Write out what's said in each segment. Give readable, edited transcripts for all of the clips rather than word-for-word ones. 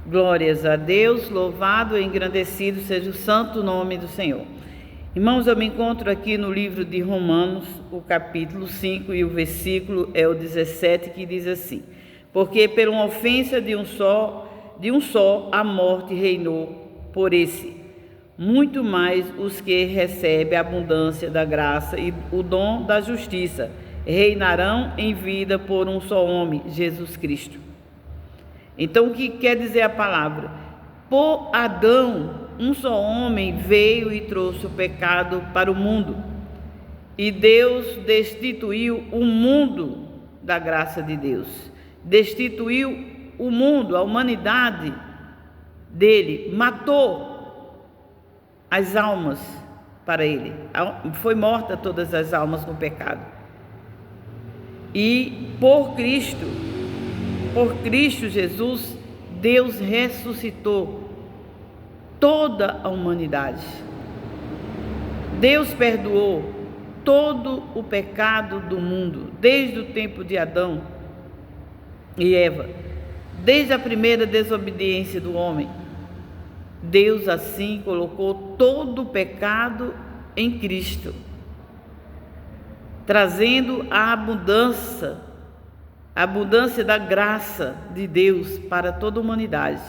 Glórias a Deus, louvado e engrandecido seja o santo nome do Senhor. Irmãos, eu me encontro aqui no livro de Romanos, o capítulo 5 e o versículo é o 17, que diz assim: porque por uma ofensa de um só a morte reinou por esse, muito mais os que recebem a abundância da graça e o dom da justiça reinarão em vida por um só homem, Jesus Cristo. Então, o que quer dizer a palavra? Por Adão, um só homem veio e trouxe o pecado para o mundo. E Deus destituiu o mundo da graça de Deus. Destituiu o mundo, a humanidade dele. Matou as almas para ele. Foi morta todas as almas no pecado. E por Cristo Jesus, Deus ressuscitou toda a humanidade. Deus perdoou todo o pecado do mundo, desde o tempo de Adão e Eva, desde a primeira desobediência do homem. Deus assim colocou todo o pecado em Cristo, trazendo a abundância da graça de Deus para toda a humanidade.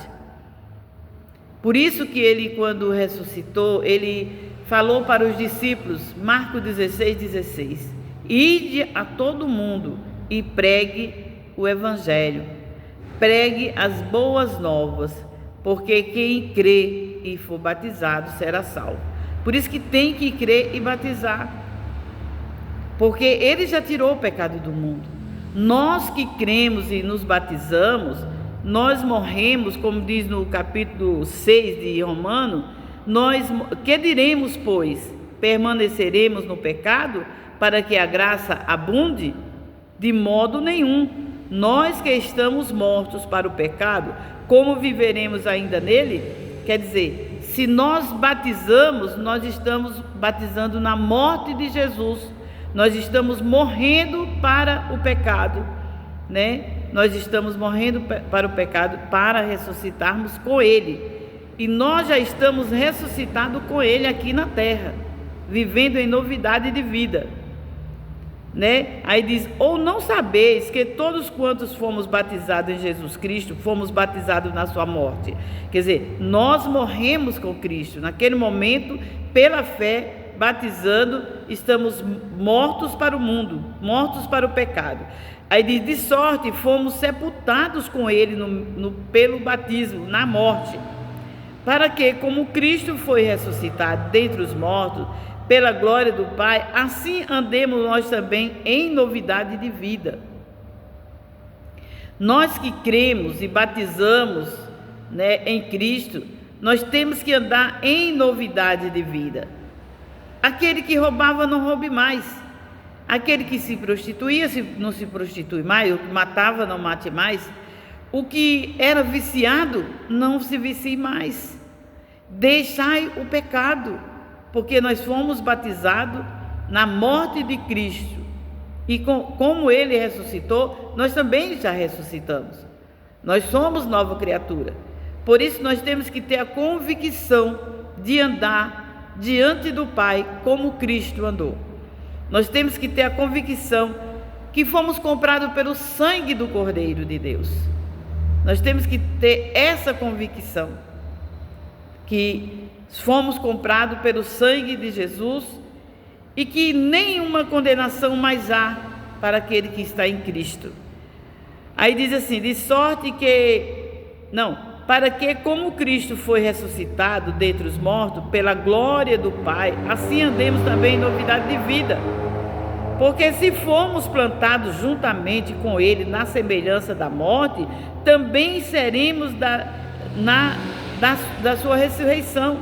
Por isso que ele, quando ressuscitou, ele falou para os discípulos, Marcos 16:16, ide a todo mundo e pregue o evangelho, pregue as boas novas, porque quem crê e for batizado será salvo. Por isso que tem que crer e batizar, porque ele já tirou o pecado do mundo. Nós que cremos e nos batizamos, nós morremos, como diz no capítulo 6 de Romanos, que diremos, pois? Permaneceremos no pecado para que a graça abunde? De modo nenhum. Nós que estamos mortos para o pecado, como viveremos ainda nele? Quer dizer, se nós batizamos, nós estamos batizando na morte de Jesus. Nós estamos morrendo para o pecado, né? Nós estamos morrendo para o pecado para ressuscitarmos com Ele. E nós já estamos ressuscitados com Ele aqui na terra, vivendo em novidade de vida, né? Aí diz, ou não sabeis que todos quantos fomos batizados em Jesus Cristo, fomos batizados na sua morte. Quer dizer, nós morremos com Cristo. Naquele momento, pela fé, batizando, estamos mortos para o mundo, mortos para o pecado. Aí diz, de sorte fomos sepultados com ele pelo batismo, na morte, para que, como Cristo foi ressuscitado dentre os mortos, pela glória do Pai, assim andemos nós também em novidade de vida. Nós que cremos e batizamos, né, em Cristo, nós temos que andar em novidade de vida. Aquele que roubava não roube mais, aquele que se prostituía não se prostitui mais, o que matava não mate mais, o que era viciado não se vicie mais. Deixai o pecado, porque nós fomos batizados na morte de Cristo, e como Ele ressuscitou, nós também já ressuscitamos. Nós somos nova criatura. Por isso nós temos que ter a convicção de andar diante do Pai como Cristo andou. Nós temos que ter a convicção que fomos comprados pelo sangue do Cordeiro de Deus. Nós temos que ter essa convicção que fomos comprados pelo sangue de Jesus e que nenhuma condenação mais há para aquele que está em Cristo. Aí diz assim, de sorte que, para que, como Cristo foi ressuscitado dentre os mortos, pela glória do Pai, assim andemos também em novidade de vida. Porque se formos plantados juntamente com Ele na semelhança da morte, também seremos da sua ressurreição.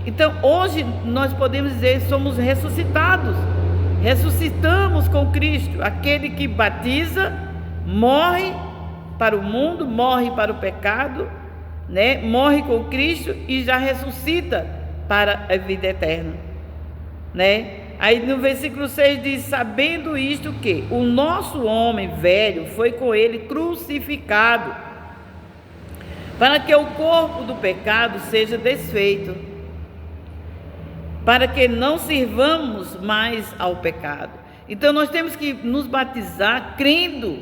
Então, hoje nós podemos dizer que somos ressuscitados. Ressuscitamos com Cristo. Aquele que batiza, morre para o mundo, morre para o pecado, né? Morre com Cristo e já ressuscita para a vida eterna, né? Aí no versículo 6 diz, sabendo isto que o nosso homem velho foi com ele crucificado, para que o corpo do pecado seja desfeito, para que não sirvamos mais ao pecado. Então nós temos que nos batizar crendo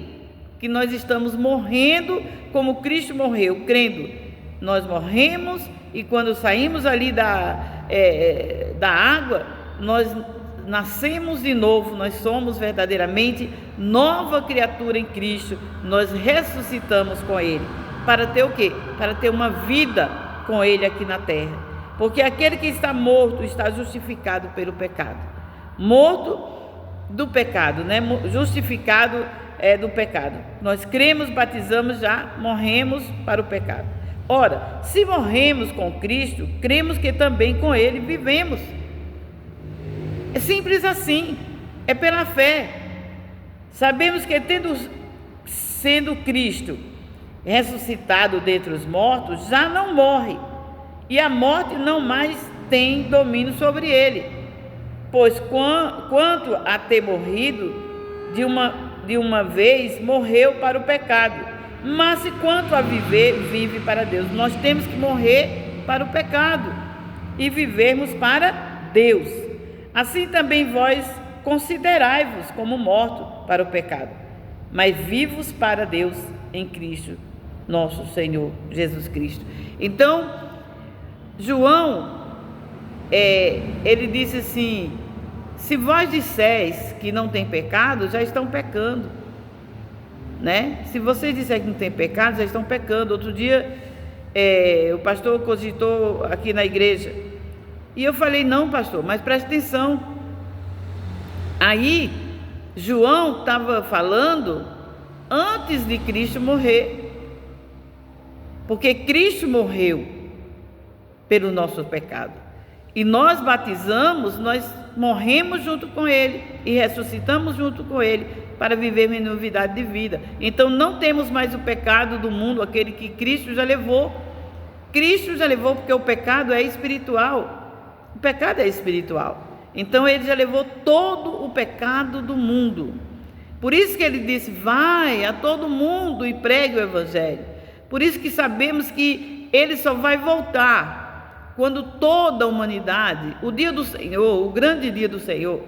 que nós estamos morrendo como Cristo morreu, crendo. Nós morremos e quando saímos ali da água, nós nascemos de novo, nós somos verdadeiramente nova criatura em Cristo, nós ressuscitamos com Ele. Para ter o quê? Para ter uma vida com Ele aqui na terra. Porque aquele que está morto está justificado pelo pecado. Morto do pecado, né? Justificado do pecado. Nós cremos, batizamos, já morremos para o pecado. Ora, se morremos com Cristo, cremos que também com Ele vivemos. É simples assim, é pela fé. Sabemos que sendo Cristo ressuscitado dentre os mortos, já não morre, e a morte não mais tem domínio sobre ele. Pois quanto a ter morrido de uma vez, morreu para o pecado, mas se quanto a viver, vive para Deus. Nós temos que morrer para o pecado e vivermos para Deus. Assim também vós considerai-vos como mortos para o pecado, mas vivos para Deus em Cristo, nosso Senhor Jesus Cristo. Então, João, ele disse assim: se vós disseis que não tem pecado, já estão pecando, né? Se vocês disserem que não tem pecado, já estão pecando. Outro dia, o pastor cogitou aqui na igreja, e eu falei: não, pastor, mas preste atenção. Aí, João estava falando antes de Cristo morrer, porque Cristo morreu pelo nosso pecado, e nós batizamos, nós morremos junto com Ele e ressuscitamos junto com Ele para viver em novidade de vida. Então não temos mais o pecado do mundo, aquele que Cristo já levou. Cristo já levou, porque o pecado é espiritual. O pecado é espiritual. Então Ele já levou todo o pecado do mundo. Por isso que Ele disse: vai a todo mundo e pregue o Evangelho. Por isso que sabemos que Ele só vai voltar quando toda a humanidade, o dia do Senhor, o grande dia do Senhor,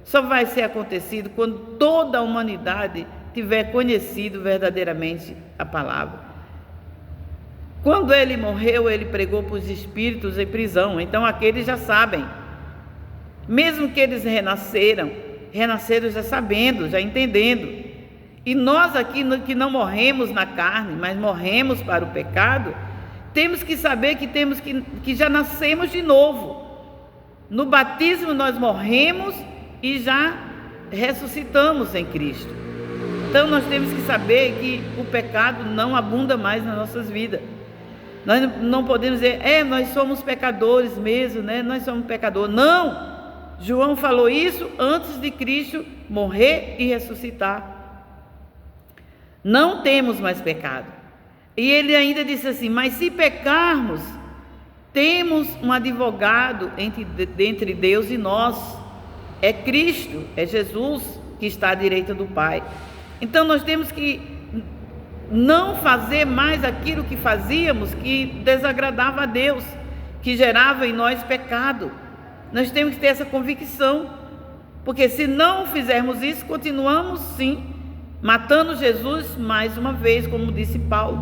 só vai ser acontecido quando toda a humanidade tiver conhecido verdadeiramente a palavra. Quando Ele morreu, Ele pregou para os espíritos em prisão. Então aqueles já sabem. Mesmo que eles renasceram já sabendo, já entendendo. E nós aqui que não morremos na carne, mas morremos para o pecado, temos que saber que já nascemos de novo. No batismo nós morremos e já ressuscitamos em Cristo. Então nós temos que saber que o pecado não abunda mais nas nossas vidas. Nós não podemos dizer: nós somos pecadores mesmo, né? Nós somos pecadores. Não! João falou isso antes de Cristo morrer e ressuscitar. Não temos mais pecado. E ele ainda disse assim: mas se pecarmos, temos um advogado entre Deus e nós. É Cristo, é Jesus que está à direita do Pai. Então nós temos que não fazer mais aquilo que fazíamos, que desagradava a Deus, que gerava em nós pecado. Nós temos que ter essa convicção, porque se não fizermos isso, continuamos sim matando Jesus mais uma vez, como disse Paulo.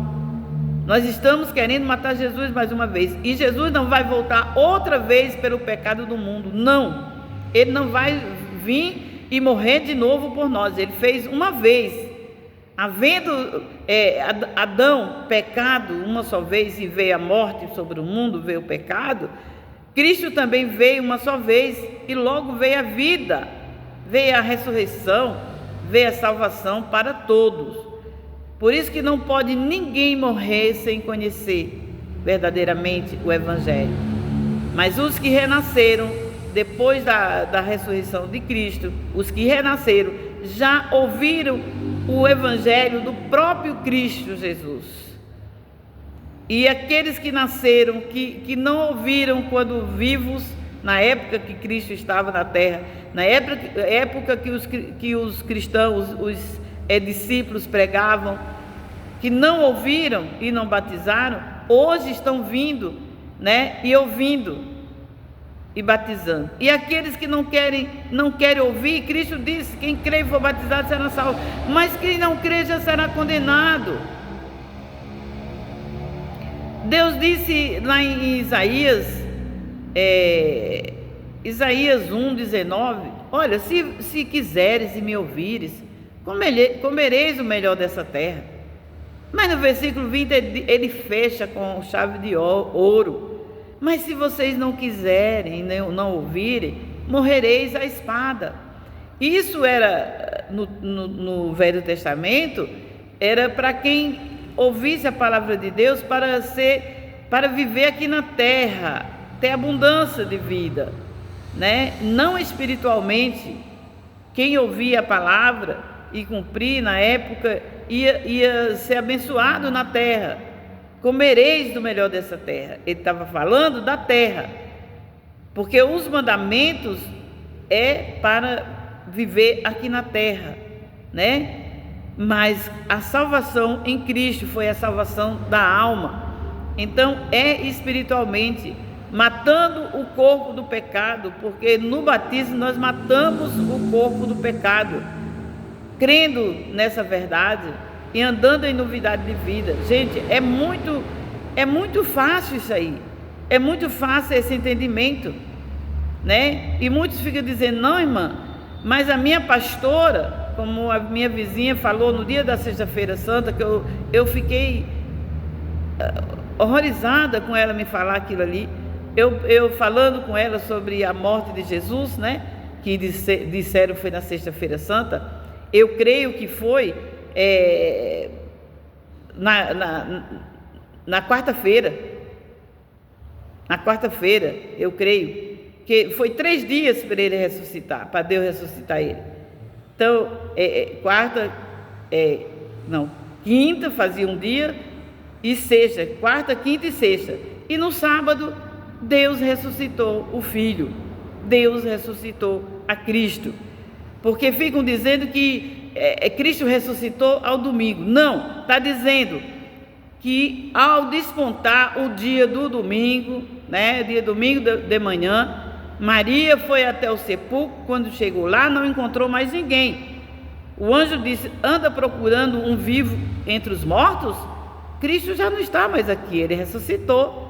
Nós estamos querendo matar Jesus mais uma vez, e Jesus não vai voltar outra vez pelo pecado do mundo, não. Ele não vai vir e morrer de novo por nós. Ele fez uma vez, havendo Adão pecado uma só vez e veio a morte sobre o mundo, veio o pecado. Cristo também veio uma só vez e logo veio a vida, veio a ressurreição, veio a salvação para todos. Por isso que não pode ninguém morrer sem conhecer verdadeiramente o Evangelho. Mas os que renasceram depois da ressurreição de Cristo, os que renasceram já ouviram o Evangelho do próprio Cristo Jesus. E aqueles que nasceram, que não ouviram quando vivos, na época que Cristo estava na terra, na época que os cristãos, os discípulos pregavam, que não ouviram e não batizaram, hoje estão vindo, né, e ouvindo e batizando. E aqueles que não querem ouvir, Cristo disse: quem crê e for batizado será salvo, mas quem não crê já será condenado. Deus disse lá em Isaías 1:19, olha, se quiseres e me ouvires, comereis o melhor dessa terra. Mas no versículo 20 ele fecha com chave de ouro: mas se vocês não quiserem e não ouvirem, morrereis à espada. Isso era no Velho Testamento, era para quem ouvisse a palavra de Deus para viver aqui na terra, ter abundância de vida, né? Não espiritualmente. Quem ouvia a palavra e cumprir na época ia ser abençoado na terra. Comereis do melhor dessa terra. Ele estava falando da terra, porque os mandamentos é para viver aqui na terra, né? Mas a salvação em Cristo foi a salvação da alma. Então é espiritualmente, matando o corpo do pecado, porque no batismo nós matamos o corpo do pecado, crendo nessa verdade e andando em novidade de vida. Gente, é muito fácil isso aí, é muito fácil esse entendimento, né? E muitos ficam dizendo: não, irmã, mas a minha pastora, como a minha vizinha falou no dia da Sexta-feira Santa, que eu fiquei horrorizada com ela me falar aquilo ali, eu falando com ela sobre a morte de Jesus, né? Que disseram foi na Sexta-feira Santa. Eu creio que foi na quarta-feira. Na quarta-feira, eu creio que foi 3 dias para ele ressuscitar, para Deus ressuscitar ele. Então, quinta fazia um dia, e sexta, quarta, quinta e sexta. E no sábado, Deus ressuscitou o Filho, Deus ressuscitou a Cristo. Porque ficam dizendo que Cristo ressuscitou ao domingo. Não, está dizendo que ao despontar o dia do domingo, né, dia domingo de manhã, Maria foi até o sepulcro. Quando chegou lá, não encontrou mais ninguém. O anjo disse: anda procurando um vivo entre os mortos? Cristo já não está mais aqui, ele ressuscitou.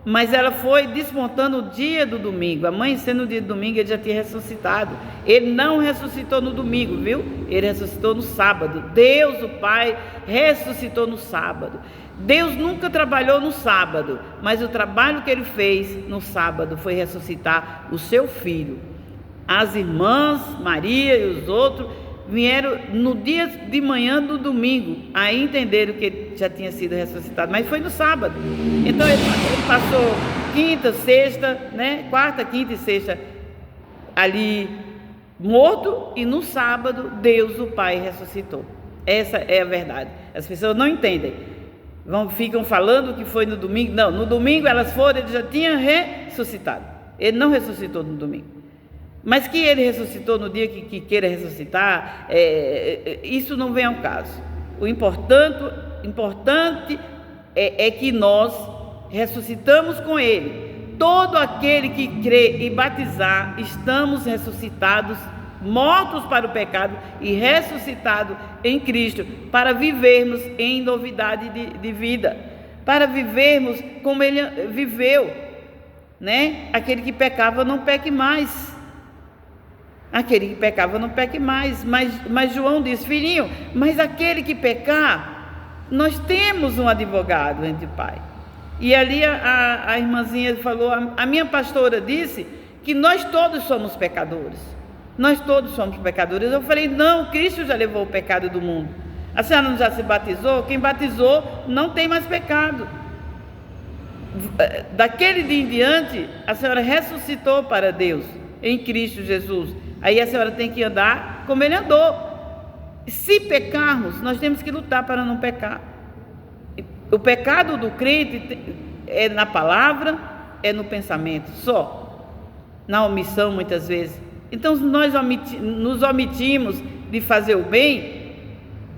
Mas ela foi desmontando o dia do domingo, amanhecendo no dia do domingo, ele já tinha ressuscitado. Ele não ressuscitou no domingo, viu? Ele ressuscitou no sábado. Deus, o Pai, ressuscitou no sábado. Deus nunca trabalhou no sábado, mas o trabalho que ele fez no sábado foi ressuscitar o seu Filho. As irmãs, Maria e os outros, vieram no dia de manhã do domingo, aí entenderam que ele já tinha sido ressuscitado, mas foi no sábado. Então ele passou quinta, sexta, né? Quarta, quinta e sexta ali morto, e no sábado Deus, o Pai, ressuscitou. Essa é a verdade. As pessoas não entendem, ficam falando que foi no domingo. Não, no domingo elas foram, ele já tinha ressuscitado. Ele não ressuscitou no domingo. Mas que ele ressuscitou no dia que queira ressuscitar, isso não vem ao caso. O importante é que nós ressuscitamos com ele. Todo aquele que crê e batizar, estamos ressuscitados, mortos para o pecado e ressuscitados em Cristo, para vivermos em novidade de vida, para vivermos como ele viveu, né? Aquele que pecava não peque mais. Aquele que pecava não peque mais. Mas João diz: filhinho, mas aquele que pecar, nós temos um advogado ante o Pai. E ali a irmãzinha falou: a minha pastora disse que nós todos somos pecadores. Nós todos somos pecadores. Eu falei: não, Cristo já levou o pecado do mundo. A senhora não já se batizou? Quem batizou não tem mais pecado. Daquele dia em diante, a senhora ressuscitou para Deus em Cristo Jesus. Aí a senhora tem que andar como ele andou. Se pecarmos, nós temos que lutar para não pecar. O pecado do crente é na palavra, é no pensamento só, na omissão muitas vezes. Então, se nós nos omitimos de fazer o bem,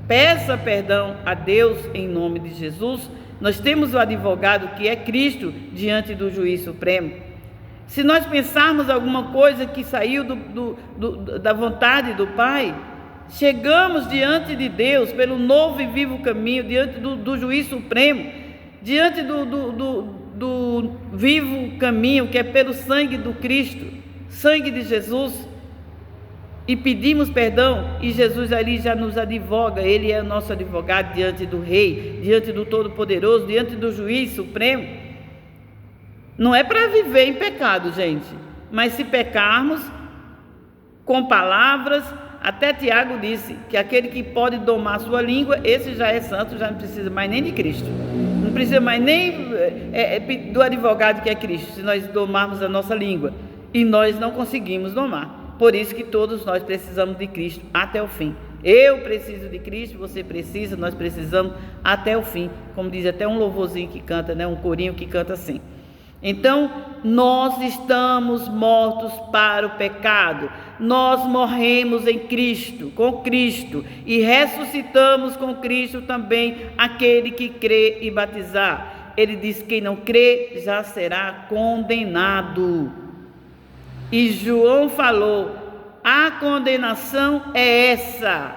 peça perdão a Deus em nome de Jesus, Nós temos o advogado que é Cristo diante do juiz supremo. Se nós pensarmos alguma coisa que saiu da vontade do Pai, chegamos diante de Deus pelo novo e vivo caminho, diante do juiz supremo, diante do vivo caminho que é pelo sangue do Cristo, sangue de Jesus, e pedimos perdão, e Jesus ali já nos advoga. Ele é o nosso advogado diante do Rei, diante do Todo-Poderoso, diante do Juiz Supremo. Não é para viver em pecado, gente, mas se pecarmos com palavras, até Tiago disse que aquele que pode domar sua língua, esse já é santo, já não precisa mais nem de Cristo, não precisa mais nem do advogado que é Cristo, se nós domarmos a nossa língua, e nós não conseguimos domar. Por isso que todos nós precisamos de Cristo até o fim. Eu preciso de Cristo, você precisa, nós precisamos até o fim. Como diz até um louvorzinho que canta, né? Um corinho que canta assim. Então, nós estamos mortos para o pecado. Nós morremos em Cristo, com Cristo, e ressuscitamos com Cristo também aquele que crê e batizar. Ele diz que quem não crê já será condenado. E João falou: a condenação é essa,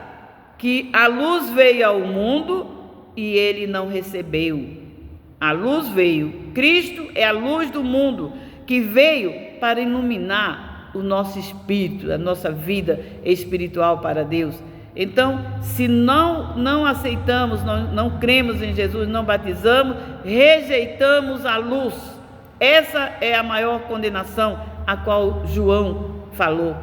que a luz veio ao mundo e ele não recebeu. A luz veio, Cristo é a luz do mundo, que veio para iluminar o nosso espírito, a nossa vida espiritual para Deus. Então, se não aceitamos, não cremos em Jesus, não batizamos, rejeitamos a luz. Essa é a maior condenação a qual João falou,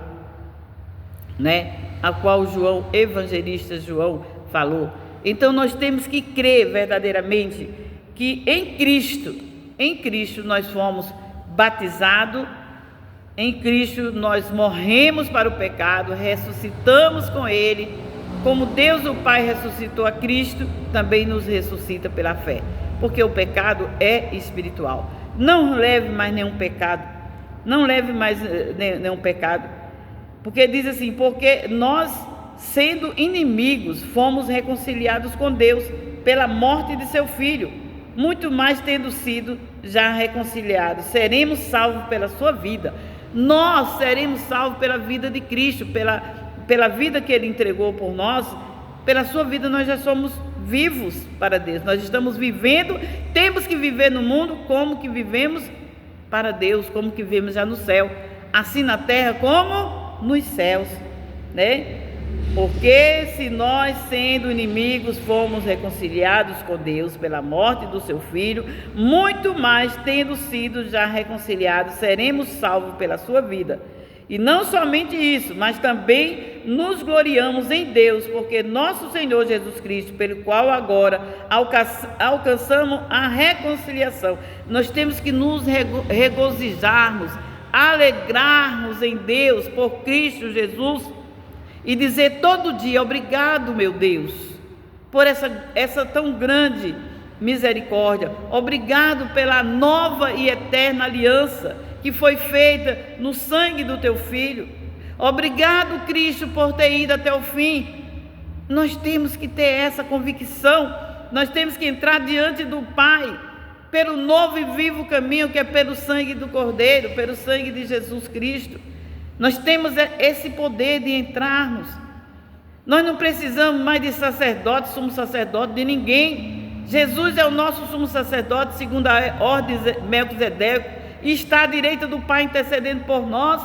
né? A qual João, evangelista João, falou. Então nós temos que crer verdadeiramente que em Cristo nós fomos batizados, em Cristo nós morremos para o pecado, ressuscitamos com Ele, como Deus o Pai ressuscitou a Cristo, também nos ressuscita pela fé, porque o pecado é espiritual. Não leve mais nenhum pecado. Não leve mais nenhum pecado, porque diz assim: porque nós, sendo inimigos, fomos reconciliados com Deus pela morte de seu Filho, muito mais tendo sido já reconciliados, seremos salvos pela sua vida. Nós seremos salvos pela vida de Cristo, pela vida que Ele entregou por nós, pela sua vida nós já somos vivos para Deus, nós estamos vivendo, temos que viver no mundo como que vivemos para Deus, como que vivemos já no céu, assim na terra como nos céus, né? Porque se nós, sendo inimigos, fomos reconciliados com Deus pela morte do seu Filho, muito mais, tendo sido já reconciliados, seremos salvos pela sua vida. E não somente isso, mas também nos gloriamos em Deus, porque nosso Senhor Jesus Cristo, pelo qual agora alcançamos a reconciliação. Nós temos que nos regozijarmos, alegrarmos em Deus por Cristo Jesus e dizer todo dia: obrigado, meu Deus, por essa tão grande misericórdia. Obrigado pela nova e eterna aliança que foi feita no sangue do teu Filho. Obrigado, Cristo, por ter ido até o fim. Nós temos que ter essa convicção, nós temos que entrar diante do Pai, pelo novo e vivo caminho que é pelo sangue do Cordeiro, pelo sangue de Jesus Cristo. Nós temos esse poder de entrarmos. Nós não precisamos mais de sacerdote, sumo sacerdote de ninguém. Jesus é o nosso sumo sacerdote, segundo a ordem de Melquisedeque, e está à direita do Pai intercedendo por nós.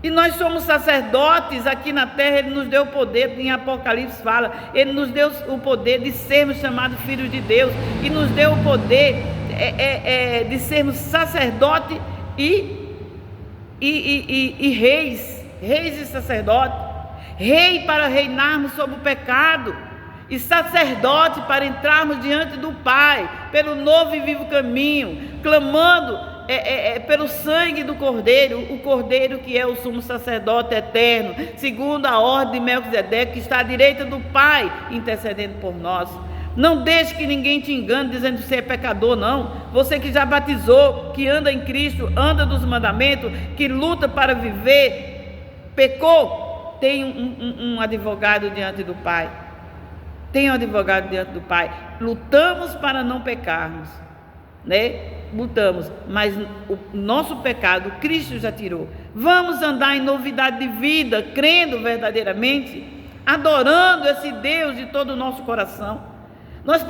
E nós somos sacerdotes aqui na terra. Ele nos deu o poder, em Apocalipse fala, Ele nos deu o poder de sermos chamados filhos de Deus, e nos deu o poder de sermos sacerdote e reis e sacerdote. Rei para reinarmos sobre o pecado, e sacerdote para entrarmos diante do Pai, pelo novo e vivo caminho, clamando pelo sangue do Cordeiro, o Cordeiro que é o sumo sacerdote eterno, segundo a ordem de Melquisedeque, que está à direita do Pai, intercedendo por nós. Não deixe que ninguém te engane dizendo que você é pecador, não. Você que já batizou, que anda em Cristo, anda dos mandamentos, que luta para viver, pecou, tem um advogado diante do Pai. Tem um advogado diante do Pai. Lutamos para não pecarmos, né? Lutamos, mas o nosso pecado Cristo já tirou. Vamos andar em novidade de vida, crendo verdadeiramente, adorando esse Deus de todo o nosso coração. Nós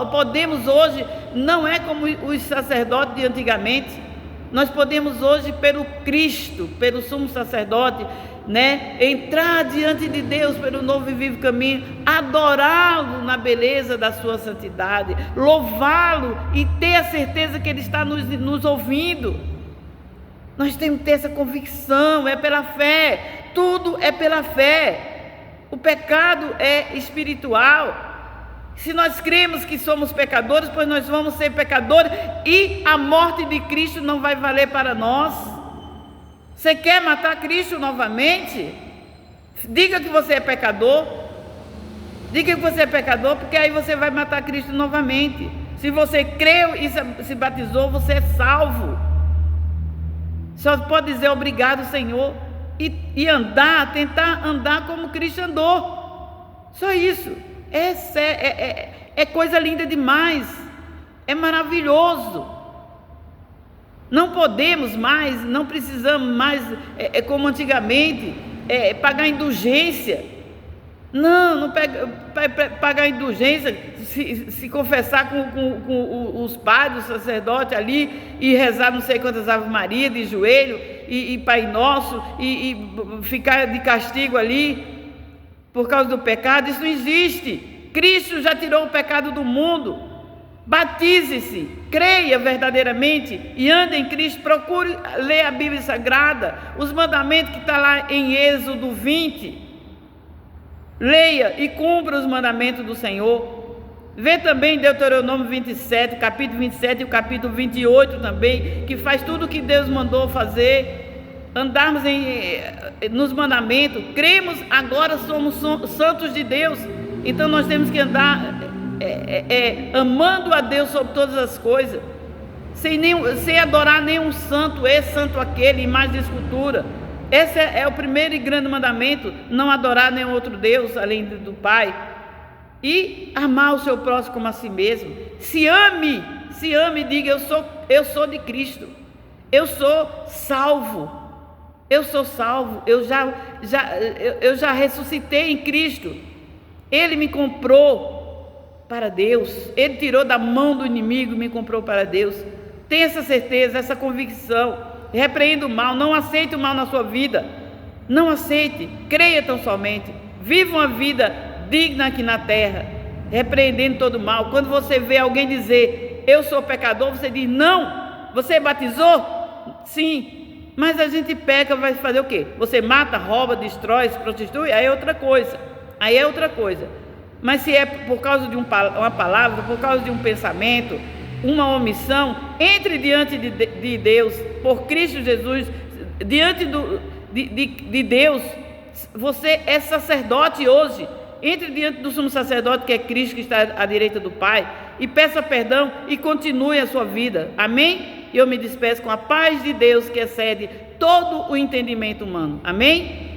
podemos hoje, não é como os sacerdotes de antigamente, nós podemos hoje, pelo Cristo, pelo sumo sacerdote, né, entrar diante de Deus pelo novo e vivo caminho, adorá-lo na beleza da sua santidade, louvá-lo e ter a certeza que Ele está nos ouvindo. Nós temos que ter essa convicção, é pela fé, tudo é pela fé. O pecado é espiritual. Se nós cremos que somos pecadores, pois nós vamos ser pecadores e a morte de Cristo não vai valer para nós. Você quer matar Cristo novamente? Diga que você é pecador. Diga que você é pecador, porque aí você vai matar Cristo novamente. Se você creu e se batizou, você é salvo. Só pode dizer obrigado, Senhor, e andar, tentar andar como Cristo andou. Só isso. É coisa linda demais. É maravilhoso. Não podemos mais, não precisamos mais, como antigamente, pagar indulgência. Não pagar indulgência, se confessar com os padres, os sacerdotes ali, e rezar não sei quantas Ave Maria de joelho, e Pai Nosso, e ficar de castigo ali, por causa do pecado. Isso não existe. Cristo já tirou o pecado do mundo. Batize-se, creia verdadeiramente e ande em Cristo. Procure ler a Bíblia Sagrada, os mandamentos que estão lá em Êxodo 20. Leia e cumpra os mandamentos do Senhor. Vê também Deuteronômio 27, capítulo 27 e o capítulo 28 também, que faz tudo o que Deus mandou fazer. Andarmos nos mandamentos, cremos, agora somos santos de Deus, então nós temos que andar amando a Deus sobre todas as coisas, sem adorar nenhum santo, esse santo aquele, imagem de escultura. Esse é o primeiro e grande mandamento, não adorar nenhum outro Deus além do Pai, e amar o seu próximo como a si mesmo. Se ame e diga: eu sou de Cristo, eu sou salvo, eu já ressuscitei em Cristo. Ele me comprou para Deus, Ele tirou da mão do inimigo e me comprou para Deus. Tenha essa certeza, essa convicção. Repreenda o mal, não aceite o mal na sua vida, não aceite, creia tão somente, viva uma vida digna aqui na terra, repreendendo todo o mal. Quando você vê alguém dizer: eu sou pecador, você diz: não. Você batizou? Sim. Mas a gente peca, vai fazer o quê? Você mata, rouba, destrói, se prostitui? Aí é outra coisa, mas se é por causa de uma palavra, por causa de um pensamento, uma omissão, entre diante de Deus, por Cristo Jesus, diante de Deus. Você é sacerdote hoje. Entre diante do sumo sacerdote, que é Cristo, que está à direita do Pai, e peça perdão e continue a sua vida. Amém? Eu me despeço com a paz de Deus, que excede todo o entendimento humano. Amém?